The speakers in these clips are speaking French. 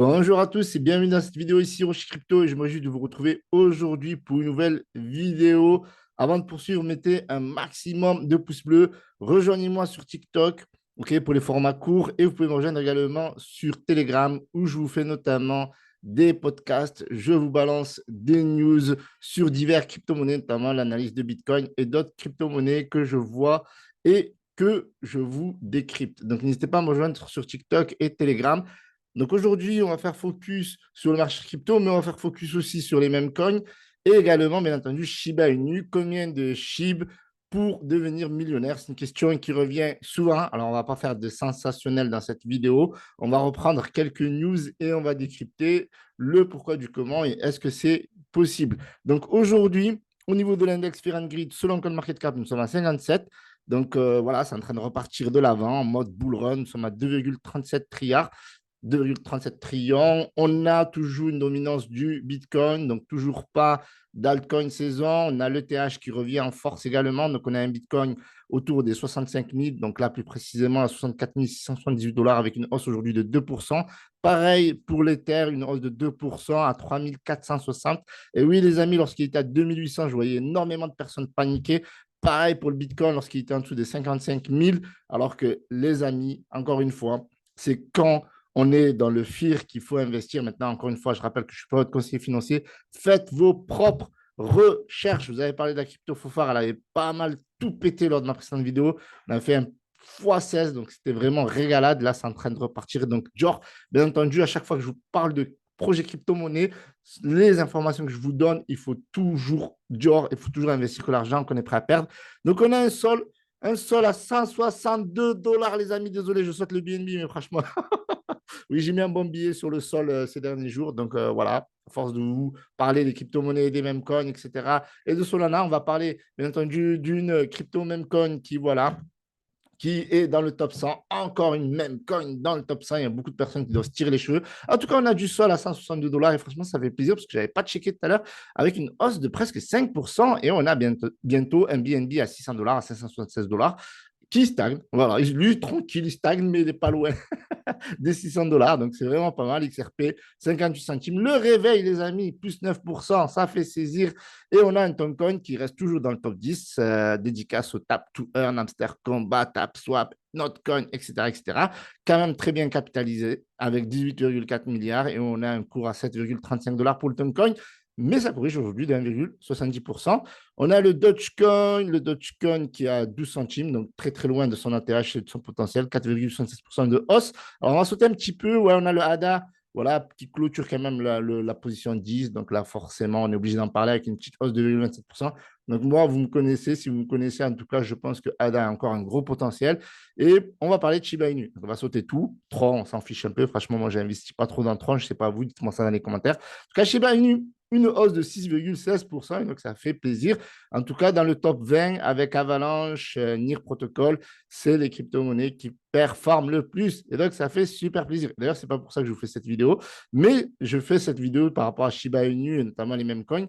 Bonjour à tous et bienvenue dans cette vidéo ici Rocher Crypto et je me réjouis de vous retrouver aujourd'hui pour une nouvelle vidéo. Avant de poursuivre, mettez un maximum de pouces bleus. Rejoignez-moi sur TikTok, ok, pour les formats courts et vous pouvez me rejoindre également sur Telegram où je vous fais notamment des podcasts. Je vous balance des news sur divers crypto-monnaies, notamment l'analyse de Bitcoin et d'autres crypto-monnaies que je vois et que je vous décrypte. Donc n'hésitez pas à me rejoindre sur TikTok et Telegram. Donc aujourd'hui, on va faire focus sur le marché crypto, mais on va faire focus aussi sur les mêmes coins et également, bien entendu, Shiba Inu. Combien de SHIB pour devenir millionnaire? C'est une question qui revient souvent. Alors, on ne va pas faire de sensationnel dans cette vidéo. On va reprendre quelques news et on va décrypter le pourquoi du comment et est-ce que c'est possible. Donc aujourd'hui, au niveau de l'index Fear and Greed, selon CoinMarketCap, nous sommes à 57. Donc voilà, c'est en train de repartir de l'avant en mode bull run. Nous sommes à 2,37 trilliards. 2,37 trillions. On a toujours une dominance du Bitcoin, donc toujours pas d'altcoin saison. On a l'ETH qui revient en force également. Donc, on a un Bitcoin autour des 65 000, donc là, plus précisément à 64 678 dollars avec une hausse aujourd'hui de 2%. Pareil pour l'Ether, une hausse de 2% à 3 460. Et oui, les amis, lorsqu'il était à 2800, je voyais énormément de personnes paniquer. Pareil pour le Bitcoin lorsqu'il était en dessous des 55 000, alors que les amis, encore une fois, c'est quand on est dans le fear qu'il faut investir. Maintenant, encore une fois, je rappelle que je ne suis pas votre conseiller financier. Faites vos propres recherches. Vous avez parlé de la crypto Fofar, elle avait pas mal tout pété lors de ma précédente vidéo. On a fait un x16, donc c'était vraiment régalade. Là, c'est en train de repartir. Donc, genre, bien entendu, à chaque fois que je vous parle de projet crypto-monnaie, les informations que je vous donne, il faut toujours, genre, il faut toujours investir que l'argent qu'on est prêt à perdre. Donc, on a un sol à 162 dollars, les amis. Désolé, je saute le BNB, mais franchement, oui, j'ai mis un bon billet sur le sol ces derniers jours. Donc voilà, à force de vous parler des crypto-monnaies, des mêmes coins, etc. Et de Solana, on va parler bien entendu d'une crypto meme coin qui, voilà, qui est dans le top 100. Encore une même coin dans le top 100. Il y a beaucoup de personnes qui doivent se tirer les cheveux. En tout cas, on a du sol à 162 dollars et franchement, ça fait plaisir parce que je n'avais pas checké tout à l'heure avec une hausse de presque 5%. Et on a bientôt un BNB à 600 dollars, à 576 dollars qui stagne. Voilà, lui, tranquille, il stagne, mais il n'est pas loin des 600 dollars. Donc, c'est vraiment pas mal. XRP, 58 centimes. Le réveil, les amis, plus 9%, ça fait saisir. Et on a un Toncoin qui reste toujours dans le top 10, dédicace au Tap to Earn, Hamster Combat, Tap Swap, Notcoin, etc., etc. Quand même très bien capitalisé avec 18,4 milliards et on a un cours à 7,35 dollars pour le Toncoin. Mais ça corrige aujourd'hui de 1,70%. On a le Dogecoin qui a 12 centimes, donc très très loin de son ATH et de son potentiel, 4,76% de hausse. Alors, on va sauter un petit peu. Ouais, on a le ADA, voilà, qui clôture quand même la position 10. Donc là, forcément, on est obligé d'en parler avec une petite hausse de 2,27%. Donc moi, vous me connaissez. Si vous me connaissez, en tout cas, je pense que ADA a encore un gros potentiel. Et on va parler de Shiba Inu. Donc, on va sauter tout. Tron, on s'en fiche un peu. Franchement, moi, j'investis pas trop dans Tron. Je ne sais pas vous, dites-moi ça dans les commentaires. En tout cas, Shiba Inu, une hausse de 6,16%. Et donc, ça fait plaisir. En tout cas, dans le top 20, avec Avalanche, NIR Protocol, c'est les crypto-monnaies qui performent le plus. Et donc, ça fait super plaisir. D'ailleurs, ce n'est pas pour ça que je vous fais cette vidéo, mais je fais cette vidéo par rapport à Shiba Inu et notamment les mêmes coins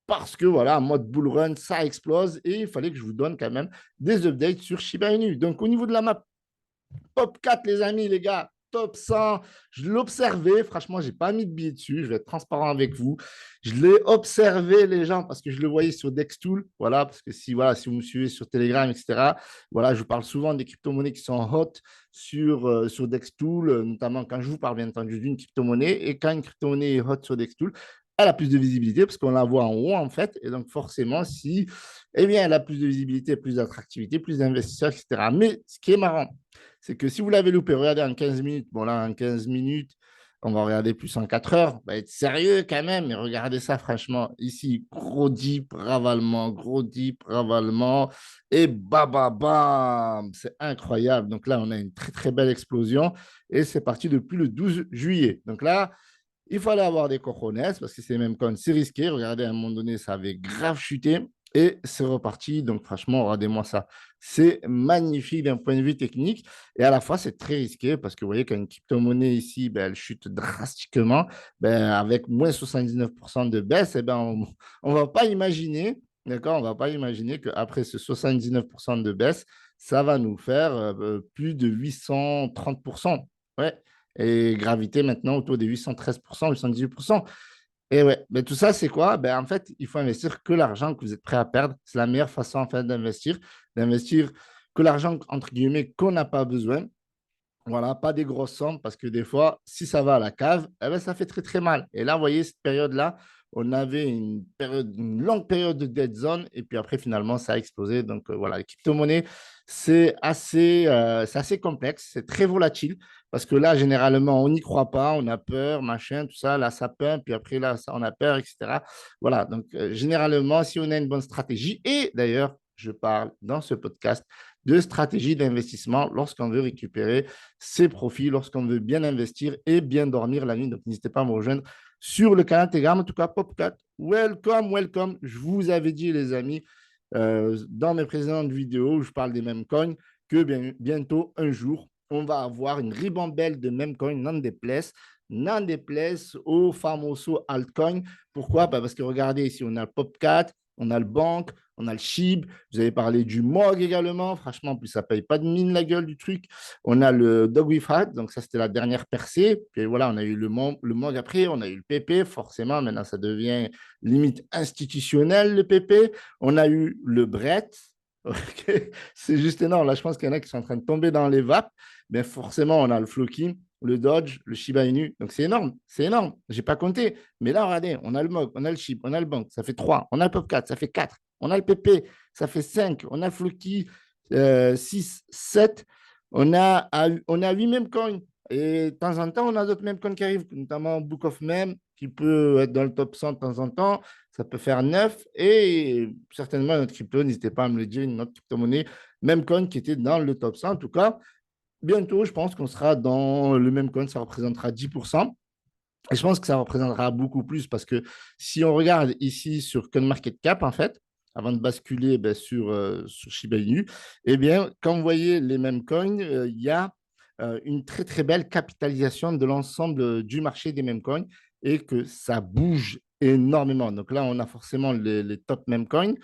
parce que voilà, en mode bull run, ça explose et il fallait que je vous donne quand même des updates sur Shiba Inu. Donc, au niveau de la map, top 4, les amis, les gars, top 100. Je l'ai observé. Franchement, je n'ai pas mis de billet dessus. Je vais être transparent avec vous. Je l'ai observé, les gens, parce que je le voyais sur Dextool. Voilà, parce que si vous me suivez sur Telegram, etc., voilà, je vous parle souvent des crypto-monnaies qui sont hot sur Dextool, notamment quand je vous parle, bien entendu, d'une crypto-monnaie. Et quand une crypto-monnaie est hot sur Dextool, elle a plus de visibilité parce qu'on la voit en haut, en fait. Et donc, forcément, si, eh bien, elle a plus de visibilité, plus d'attractivité, plus d'investisseurs, etc. Mais ce qui est marrant, c'est que si vous l'avez loupé, regardez en 15 minutes. Bon, là, en 15 minutes, on va regarder plus en 4 heures. On va être sérieux quand même. Mais regardez ça, franchement. Ici, gros deep, ravalement. Et bam. C'est incroyable. Donc là, on a une très, très belle explosion. Et c'est parti depuis le 12 juillet. Donc là, il fallait avoir des cojones parce que c'est même quand c'est risqué. Regardez, à un moment donné, ça avait grave chuté et c'est reparti. Donc, franchement, regardez-moi ça. C'est magnifique d'un point de vue technique et à la fois, c'est très risqué parce que vous voyez qu'une crypto-monnaie ici, ben, elle chute drastiquement. Ben, avec moins 79% de baisse, eh ben, on ne va pas imaginer, d'accord, on va pas imaginer qu'après ce 79% de baisse, ça va nous faire plus de 830%. Ouais. et graviter maintenant autour des 813%, 818%. Et ouais, mais tout ça, c'est quoi? Ben, en fait, il faut investir que l'argent que vous êtes prêt à perdre. C'est la meilleure façon en fait, d'investir que l'argent, entre guillemets, qu'on n'a pas besoin. Voilà, pas des grosses sommes parce que des fois, si ça va à la cave, eh ben, ça fait très très mal. Et là, vous voyez, cette période-là, on avait une longue période de dead zone et puis après, finalement, ça a explosé. Donc voilà, les crypto-monnaies, c'est assez complexe, c'est très volatile parce que là, généralement, on n'y croit pas, on a peur, machin, tout ça. Là, ça peint, puis après, là, ça, on a peur, etc. Voilà, donc généralement, si on a une bonne stratégie, et d'ailleurs, je parle dans ce podcast de stratégie d'investissement lorsqu'on veut récupérer ses profits, lorsqu'on veut bien investir et bien dormir la nuit. Donc, n'hésitez pas à me rejoindre sur le canal Telegram. En tout cas, Popcat, welcome, welcome. Je vous avais dit, les amis, dans mes précédentes vidéos où je parle des mêmes coins, que bientôt, un jour, on va avoir une ribambelle de mêmes coins, n'en déplaise aux famoso altcoins. Pourquoi? Parce que regardez ici, on a le Popcat, on a le Bank, on a le SHIB, vous avez parlé du MOG également. Franchement, en plus, ça ne paye pas de mine la gueule du truc. On a le Dog with Hat, donc ça, c'était la dernière percée. Puis voilà, on a eu le MOG après, on a eu le PP, forcément. Maintenant, ça devient limite institutionnel, le PP. On a eu le Brett. Okay. C'est juste énorme. Là, je pense qu'il y en a qui sont en train de tomber dans les vapes. Mais forcément, on a le Floki, le Dodge, le Shiba Inu. Donc, c'est énorme. C'est énorme. Je n'ai pas compté. Mais là, regardez, on a le MOG, on a le SHIB, on a le Bank, ça fait 3. On a le Popcat, ça fait 4. On a le PP, ça fait 5. On a le Floki, 6, 7. On a 8 mêmes coins. Et de temps en temps, on a d'autres mêmes coins qui arrivent, notamment Book of Mem, qui peut être dans le top 100 de temps en temps. Ça peut faire 9. Et certainement, notre crypto, n'hésitez pas à me le dire, une autre crypto-monnaie, même coin qui était dans le top 100. En tout cas, bientôt, je pense qu'on sera dans le même coin, ça représentera 10%. Et je pense que ça représentera beaucoup plus parce que si on regarde ici sur CoinMarketCap, en fait, avant de basculer sur Shiba Inu, eh bien, quand vous voyez les mêmes coins, il y a une très, très belle capitalisation de l'ensemble du marché des mêmes coins et que ça bouge énormément. Donc là, on a forcément les top mêmes coins.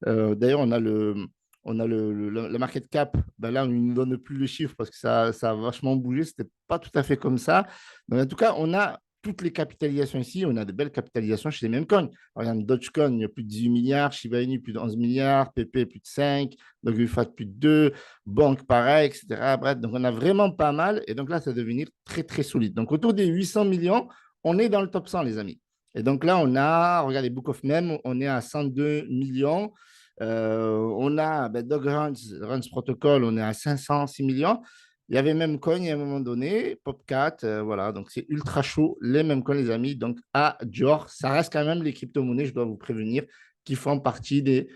D'ailleurs, on a le market cap. Ben là, on ne nous donne plus le chiffre parce que ça a vachement bougé. Ce n'était pas tout à fait comme ça. Donc, en tout cas, on a toutes les capitalisations ici. On a de belles capitalisations chez les mêmes coins. Regarde, Dogecoin, il y a plus de 18 milliards. Shiba Inu, plus de 11 milliards. PP, plus de 5. Donc, UFAT, plus de 2. Banque, pareil, etc. Bref, donc, on a vraiment pas mal. Et donc là, ça va devenir très, très solide. Donc, autour des 800 millions, on est dans le top 100, les amis. Et donc là, on a, regardez, Book of Mem, on est à 102 millions. On a Dog Runs Protocol, on est à 506 millions. Il y avait même coin à un moment donné, Popcat, voilà, donc c'est ultra chaud, les mêmes coins, les amis. Donc à Dior, ça reste quand même les crypto-monnaies, je dois vous prévenir, qui font partie des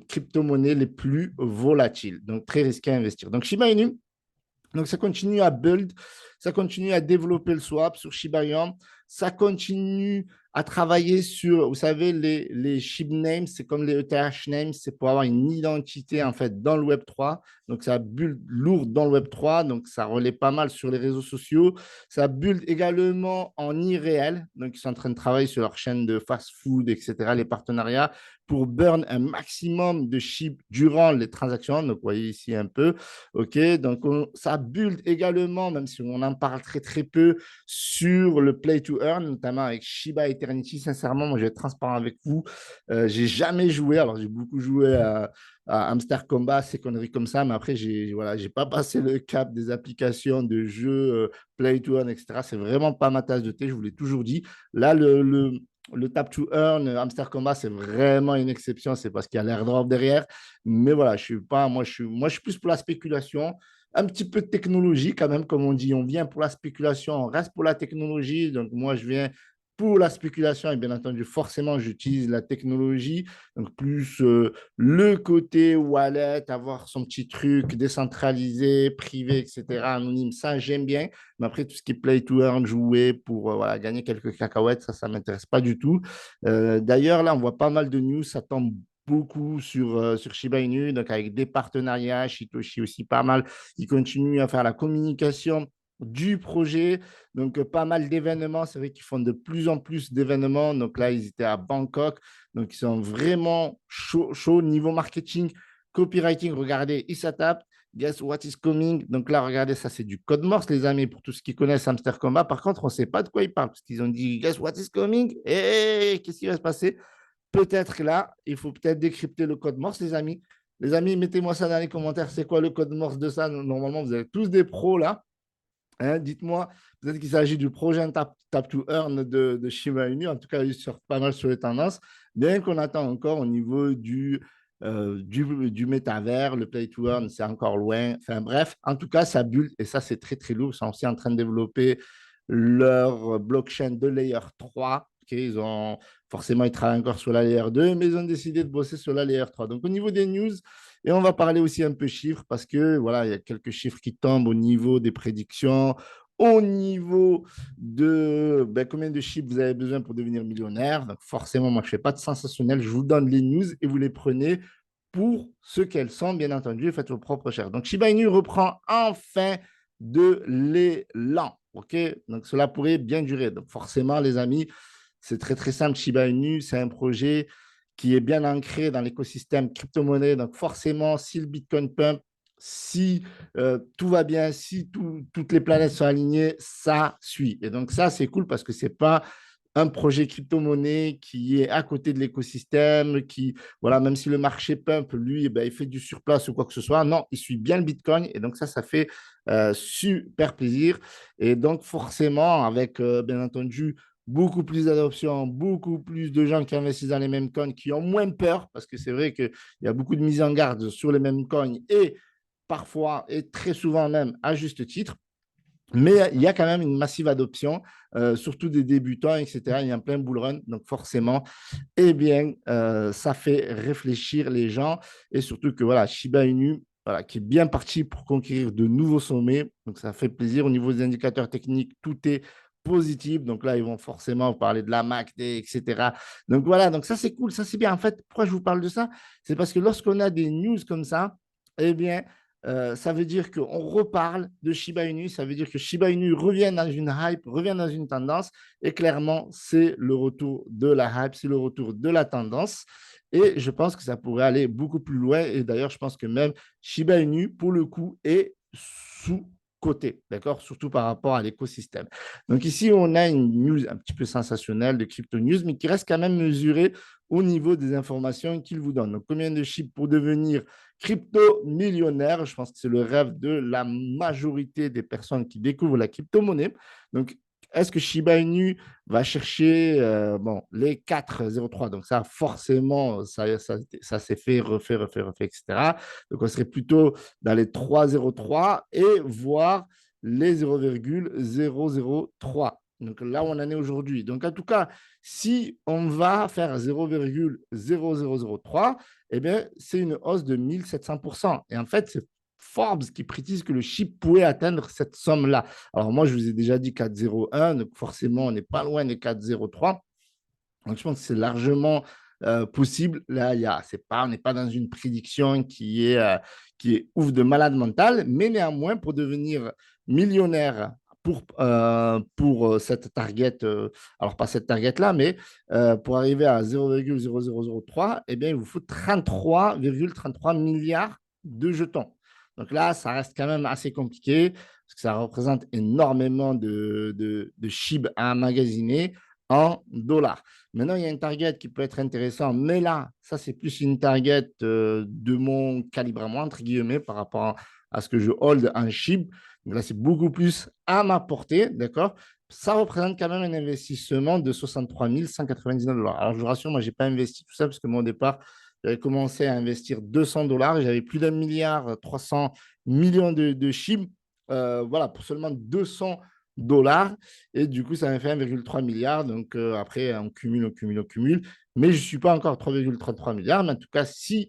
crypto-monnaies les plus volatiles, donc très risqué à investir. Donc Shiba Inu, donc, ça continue à build, ça continue à développer le swap sur Shiba Inu, ça continue à travailler sur, vous savez, les SHIB names, c'est comme les ETH names, c'est pour avoir une identité en fait dans le Web3. Donc, ça build lourd dans le Web3, donc ça relaie pas mal sur les réseaux sociaux. Ça build également en irréel, donc ils sont en train de travailler sur leur chaîne de fast-food, etc., les partenariats pour burn un maximum de SHIB durant les transactions. Donc, vous voyez ici un peu. OK, donc ça build également, même si on en parle très très peu, sur le play to earn, notamment avec Shiba Eternity. Sincèrement, moi je vais être transparent avec vous. J'ai jamais joué, alors j'ai beaucoup joué à Hamster Combat, ces conneries comme ça, mais après, j'ai pas passé le cap des applications de jeux play to earn, etc. C'est vraiment pas ma tasse de thé, je vous l'ai toujours dit. Là, le tap to earn, Hamster Combat, c'est vraiment une exception, c'est parce qu'il y a l'airdrop derrière. Mais voilà, je suis pas, moi, je suis plus pour la spéculation, un petit peu de technologie quand même, comme on dit. On vient pour la spéculation, on reste pour la technologie. Donc, moi, je viens pour la spéculation et bien entendu, forcément, j'utilise la technologie. Donc, plus le côté wallet, avoir son petit truc décentralisé, privé, etc., anonyme, ça, j'aime bien. Mais après, tout ce qui est play to earn, jouer pour voilà, gagner quelques cacahuètes, ça ne m'intéresse pas du tout. D'ailleurs, là, on voit pas mal de news, ça tombe beaucoup sur Shiba Inu, donc avec des partenariats, Shitoshi aussi pas mal. Ils continuent à faire la communication du projet, donc pas mal d'événements. C'est vrai qu'ils font de plus en plus d'événements. Donc là, ils étaient à Bangkok, donc ils sont vraiment chauds niveau marketing, copywriting. Regardez, ils s'attapent. Guess what is coming? Donc là, regardez, ça, c'est du code Morse, les amis, pour tous ceux qui connaissent Hamster Combat. Par contre, on ne sait pas de quoi ils parlent, parce qu'ils ont dit Guess what is coming? Et qu'est-ce qui va se passer? Peut-être que là, il faut peut-être décrypter le code Morse, les amis. Les amis, mettez-moi ça dans les commentaires. C'est quoi le code Morse de ça? Normalement, vous avez tous des pros là. Hein, dites-moi, peut-être qu'il s'agit du projet Tap to Earn de Shiba Inu. En tout cas, il sort pas mal sur les tendances. Bien qu'on attend encore au niveau du métavers, le Play to Earn, c'est encore loin. Enfin bref, en tout cas, ça bulle et ça, c'est très, très lourd. Ils sont aussi en train de développer leur blockchain de Layer 3. Okay, forcément, ils travaillent encore sur la Layer 2, mais ils ont décidé de bosser sur la Layer 3. Donc, au niveau des news, et on va parler aussi un peu chiffres parce que voilà, il y a quelques chiffres qui tombent au niveau des prédictions, au niveau de combien de chiffres vous avez besoin pour devenir millionnaire. Donc forcément, moi, je ne fais pas de sensationnel. Je vous donne les news et vous les prenez pour ce qu'elles sont, bien entendu, et faites vos propres recherches. Donc Shiba Inu reprend enfin de l'élan. OK? Donc cela pourrait bien durer. Donc forcément, les amis, c'est très, très simple. Shiba Inu, c'est un projet qui est bien ancré dans l'écosystème crypto-monnaie. Donc, forcément, si le Bitcoin pump, si tout va bien, si toutes les planètes sont alignées, ça suit. Et donc, ça, c'est cool parce que ce n'est pas un projet crypto-monnaie qui est à côté de l'écosystème, qui, voilà, même si le marché pump, lui, eh ben, il fait du surplace ou quoi que ce soit, non, il suit bien le Bitcoin. Et donc, ça fait super plaisir. Et donc, forcément, avec, bien entendu, beaucoup plus d'adoption, beaucoup plus de gens qui investissent dans les mêmes coins, qui ont moins peur, parce que c'est vrai qu'il y a beaucoup de mise en garde sur les mêmes coins et parfois et très souvent même à juste titre. Mais il y a quand même une massive adoption, surtout des débutants, etc. Il y a un plein bull run, donc forcément, eh bien, ça fait réfléchir les gens et surtout que voilà, Shiba Inu, voilà, qui est bien parti pour conquérir de nouveaux sommets. Donc, ça fait plaisir. Au niveau des indicateurs techniques, tout est positif. Donc là, ils vont forcément vous parler de la MACD, etc. Donc voilà, donc ça, c'est cool. Ça, c'est bien. En fait, pourquoi je vous parle de ça? C'est parce que lorsqu'on a des news comme ça, eh bien, ça veut dire qu'on reparle de Shiba Inu, ça veut dire que Shiba Inu revient dans une hype, revient dans une tendance, et clairement, c'est le retour de la hype, c'est le retour de la tendance, et je pense que ça pourrait aller beaucoup plus loin, et d'ailleurs, je pense que même Shiba Inu, pour le coup, est sous-coté, d'accord, surtout par rapport à l'écosystème. Donc ici, on a une news un petit peu sensationnelle de Crypto News, mais qui reste quand même mesurée au niveau des informations qu'il vous donne. Donc, combien de chiffres pour devenir crypto-millionnaire? Je pense que c'est le rêve de la majorité des personnes qui découvrent la crypto-monnaie. Donc, est-ce que Shiba Inu va chercher les 4,03? Donc, ça, forcément, ça s'est fait, refait, etc. Donc, on serait plutôt dans les 3,03 et voir les 0,003. Donc là, on en est aujourd'hui. Donc, en tout cas, si on va faire 0,0003, eh bien, c'est une hausse de 1700%. Et en fait, c'est Forbes qui précise que le chip pourrait atteindre cette somme-là. Alors, moi, je vous ai déjà dit 4,01, donc forcément, on n'est pas loin des 4,03. Donc, je pense que c'est largement possible. Là, on n'est pas dans une prédiction qui est ouf de malade mental, mais néanmoins, pour devenir millionnaire pour cette target, alors pas cette target-là, mais pour arriver à 0,0003, eh bien, il vous faut 33,33 milliards de jetons. Donc là, ça reste quand même assez compliqué parce que ça représente énormément de SHIB à emmagasiner en dollars. Maintenant, il y a une target qui peut être intéressante, mais là, ça, c'est plus une target de mon calibre à moi, entre guillemets, par rapport à ce que je hold en SHIB. Donc là, c'est beaucoup plus à ma portée, d'accord? Ça représente quand même un investissement de 63 199 dollars. Alors, je vous rassure, moi, je n'ai pas investi tout ça parce que moi, au départ, j'avais commencé à investir 200 dollars et j'avais plus d'un milliard 300 millions de SHIB. Voilà, pour seulement 200 dollars. Et du coup, ça m'a fait 1,3 milliard. Donc, après, on cumule, on cumule, on cumule. Mais je ne suis pas encore 3,33 milliards. Mais en tout cas, si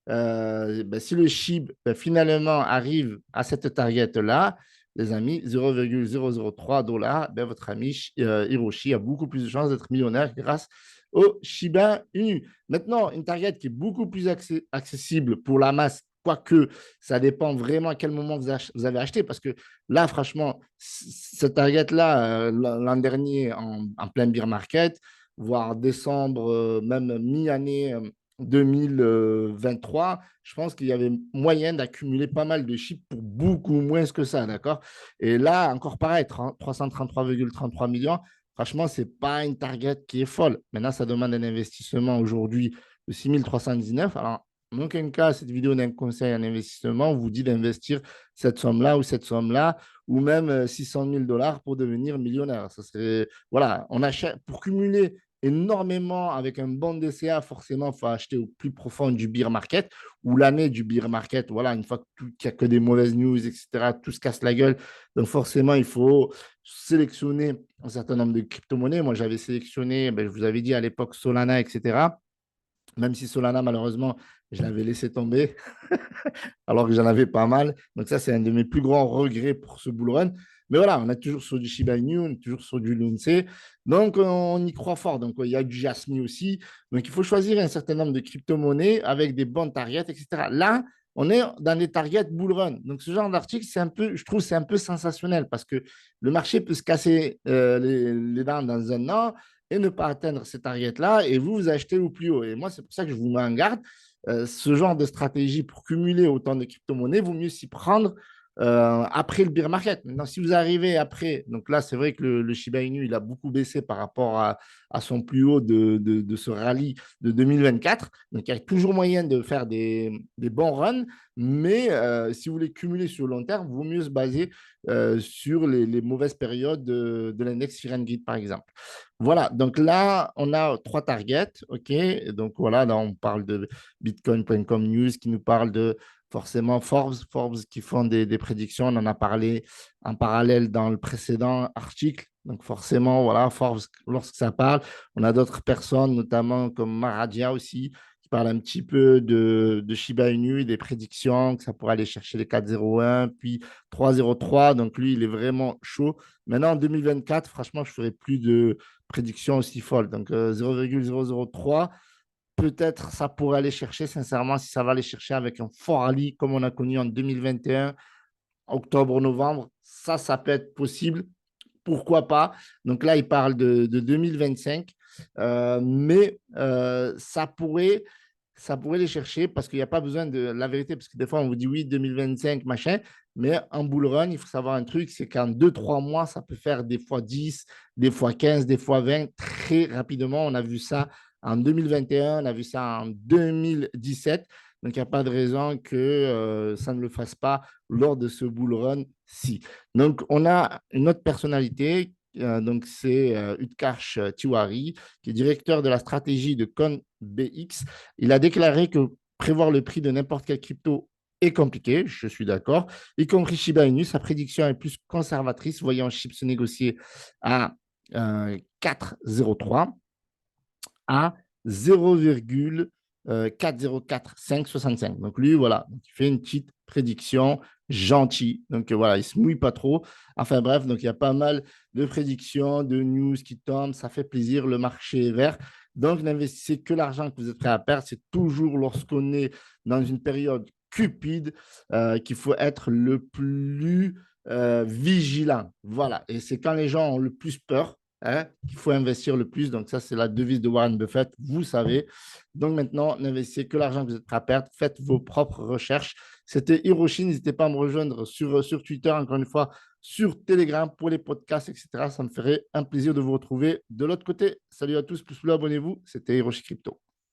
le SHIB finalement arrive à cette target-là, les amis, 0,003 dollars, votre ami Hiroshi a beaucoup plus de chances d'être millionnaire grâce au Shiba Inu. Maintenant, une target qui est beaucoup plus accessible pour la masse, quoique ça dépend vraiment à quel moment vous avez acheté, parce que là, franchement, cette target-là, l'an dernier, en plein bear market, voire décembre, même mi-année 2023, je pense qu'il y avait moyen d'accumuler pas mal de chiffres pour beaucoup moins que ça, d'accord? Et là, encore pareil, 333,33 millions, franchement, ce n'est pas une target qui est folle. Maintenant, ça demande un investissement aujourd'hui de 6 319. Alors, en aucun cas, cette vidéo n'est un conseil en investissement. On vous dit d'investir cette somme-là ou cette somme-là, ou même 600 000 dollars pour devenir millionnaire. Ça serait, voilà, on achète pour cumuler énormément avec un bon DCA, forcément, il faut acheter au plus profond du bear market ou l'année du bear market. Voilà, une fois qu'il n'y a que des mauvaises news, etc., tout se casse la gueule. Donc, forcément, il faut sélectionner un certain nombre de crypto-monnaies. Moi, j'avais sélectionné, je vous avais dit à l'époque Solana, etc. Même si Solana, malheureusement, je l'avais laissé tomber alors que j'en avais pas mal. Donc ça, c'est un de mes plus grands regrets pour ce bull run. Mais voilà, on est toujours sur du Shiba Inu, on est toujours sur du Lunce. Donc, on y croit fort. Donc, il y a du Jasmine aussi. Donc, il faut choisir un certain nombre de crypto-monnaies avec des bons targets, etc. Là, on est dans des targets bull run. Donc, ce genre d'article, c'est un peu, je trouve, c'est un peu sensationnel parce que le marché peut se casser les dents dans un an et ne pas atteindre ces targets-là. Et vous achetez au plus haut. Et moi, c'est pour ça que je vous mets en garde. Ce genre de stratégie pour cumuler autant de crypto-monnaies, vaut mieux s'y prendre après le bear market. Maintenant, si vous arrivez après, donc là, c'est vrai que le Shiba Inu, il a beaucoup baissé par rapport à son plus haut de ce rallye de 2024. Donc, il y a toujours moyen de faire des bons runs, mais si vous voulez cumuler sur le long terme, il vaut mieux se baser sur les mauvaises périodes de l'index Fear and Greed, par exemple. Voilà, donc là, on a trois targets, OK? Donc voilà, là, on parle de Bitcoin.com News qui nous parle de forcément Forbes qui font des prédictions. On en a parlé en parallèle dans le précédent article. Donc forcément, voilà, Forbes, lorsque ça parle, on a d'autres personnes, notamment comme Maradia aussi, qui parle un petit peu de Shiba Inu, des prédictions, que ça pourrait aller chercher les 4,01, puis 3,03. Donc lui, il est vraiment chaud. Maintenant, en 2024, franchement, je ne ferai plus de prédictions aussi folles. Donc 0,003 peut-être ça pourrait aller chercher, sincèrement, si ça va aller chercher avec un fort rallye comme on a connu en 2021, octobre-novembre, ça peut être possible. Pourquoi pas? Donc là, il parle de 2025, mais ça pourrait les chercher parce qu'il n'y a pas besoin de la vérité, parce que des fois, on vous dit oui, 2025, machin, mais en bull run, il faut savoir un truc, c'est qu'en 2 3 mois, ça peut faire des fois 10, des fois 15, des fois 20, très rapidement. On a vu ça en 2021, on a vu ça en 2017. Donc, il n'y a pas de raison que ça ne le fasse pas lors de ce bull run-ci. Donc, on a une autre personnalité, donc c'est Utkarsh Tiwari, qui est directeur de la stratégie de CoinBX. Il a déclaré que prévoir le prix de n'importe quelle crypto est compliqué, je suis d'accord, y compris Shiba Inu. Sa prédiction est plus conservatrice, voyant Chips se négocier à 4,03 à 0,404565. Donc lui, voilà, il fait une petite prédiction gentille. Donc voilà, il ne se mouille pas trop. Enfin bref, donc il y a pas mal de prédictions, de news qui tombent. Ça fait plaisir, le marché est vert. Donc n'investissez que l'argent que vous êtes prêt à perdre. C'est toujours lorsqu'on est dans une période cupide qu'il faut être le plus vigilant. Voilà, et c'est quand les gens ont le plus peur, hein, qu'il faut investir le plus. Donc, ça, c'est la devise de Warren Buffett, vous savez. Donc, maintenant, n'investissez que l'argent que vous êtes prêt à perdre. Faites vos propres recherches. C'était Hiroshi. N'hésitez pas à me rejoindre sur Twitter, encore une fois, sur Telegram pour les podcasts, etc. Ça me ferait un plaisir de vous retrouver de l'autre côté. Salut à tous, plus abonnez-vous. C'était Hiroshi Crypto.